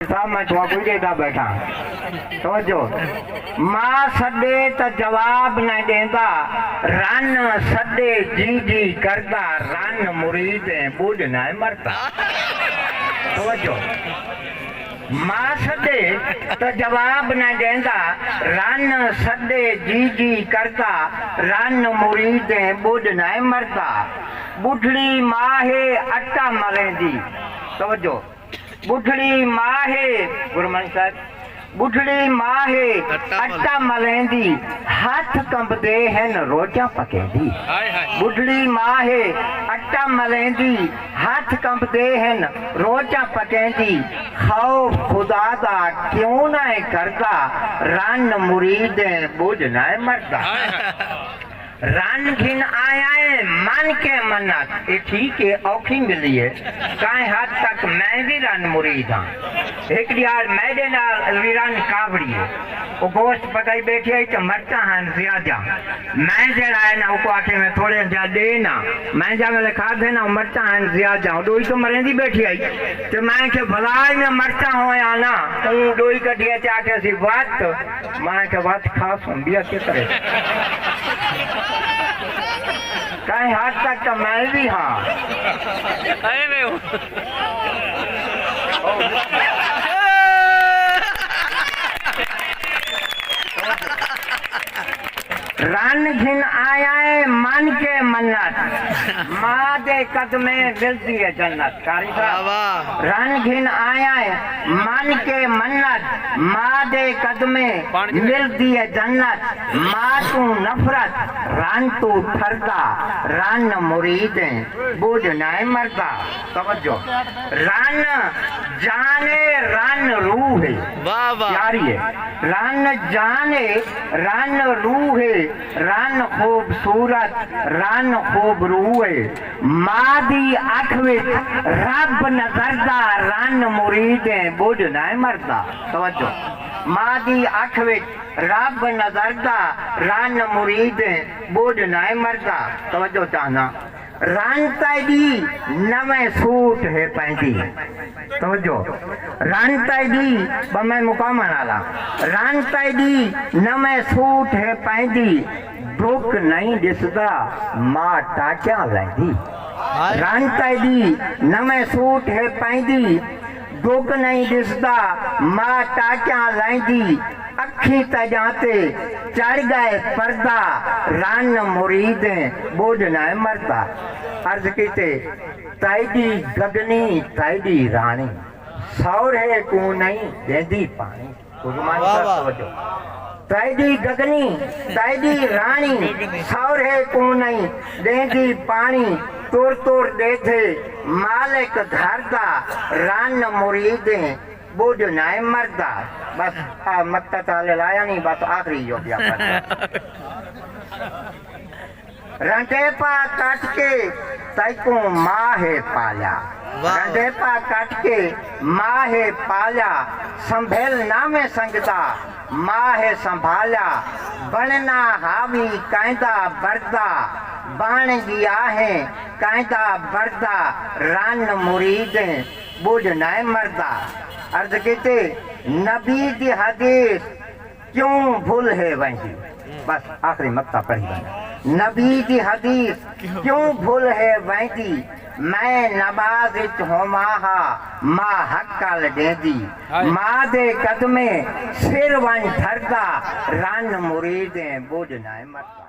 साहब मैं थोड़ा कोई देता बैठा समझो मां सॾे त जवाब न देंदा रन सॾे जी जी करदा रन मुरीद बुझ न मरदा समझो मां सॾे त जवाब न देंदा रन सॾे जी जी करदा रन मुरीद बुझ न मरदा बुढ़ड़ी माहे अटा मलेंदी समझो बुढ़ड़ी माहे गुरमन साहब बुढ़ड़ी माहे अटा मलेंदी हाथ कंबदे हैं रोजा पकेंदी बुढ़ड़ी माहे अटा मलेंदी हाथ कंबदे हैं रोजा पकेंदी खौफ खुदा दा क्यों ना करदा रन मुरीद बुझ ना मरदा रन घिन आया है मन के मन्नत ये ठीक है औखी मिली है काए हद तक मैं भी रन मुरीद हाँ एक यार मैडे नाल रन कावड़ी है वो गोश्त पकाई बैठी है तो मरचा हैं ज्यादा मैं जरा है ना उसको आके मैं थोड़े ज्यादा देना मैं जा मेरे खा देना मरचा हैं ज्यादा दो तो मरेंदी बैठी आई तो मैं के भलाई में मरचा हो या ना तो दो ही कटिया चाके सी बात मैं के बात खास हूँ बिया के करे कहीं हद तक तो मैं भी हाँ रन घिन आया है मन के मन्नत माँ दे कदमे मिलती है जन्नत कारी साहब रन घिन आया है मन के मन्नत माँ दे कदमे मिलती है जन्नत माँ तू नफरत रन तू ठरदा रन मुरीद बुझ नहीं मरदा समझो रन जाने रन रूह है यारी है रन जाने रन रूह है रन खूबसूरत रन खूब रूह है माँ दी अख विच रब नजरदा रन मुरीद बुझ नहीं मरदा समझो माँ दी अख विच रब नजरदा रन मुरीद बुझ नहीं मरदा समझो चाहना रन ताईदी नवे सूट है पैंदी समझो रन ताईदी बमे मुकाम नाला रन ताईदी नवे सूट है पैंदी दुख नहीं दिसदा मां टाचा लैंदी रन ताईदी नवे सूट है पैंदी दुख नहीं दिसदा मां टाचा लैंदी अखी तजाते चढ़ गए पर्दा रन मुरीद बुझ न मरदा अर्ज कीते ताईदी गगनी ताईदी रानी सौरे को नहीं देंदी पानी ताईदी गगनी ताईदी रानी सौरे को नहीं देंदी पानी तुर तुर दे थे मालिक धरदा रन मुरीद बुझ नहीं मरदा बस मक्ता ताले लाया नहीं बात आखिरी जो किया रंडेपा काट के तैको माहे पाला रंडेपा काट के माहे पाला संभेल नामे संगदा माहे संभाला बनना हावी कायदा बरदा बाण गया है कायदा बरदा रन मुरीद बुझ नहीं मरदा अर्ज कहते नबी की हदीस क्यों भूल है वही बस आखिरी मक्ता पढ़ी बना नबी की हदीस क्यों भूल है वही मैं नमाज होमाहा माँ हक्कल दे दी माँ दे कदमे सिर वन धरदा रन मुरीद बुझ न मरदा।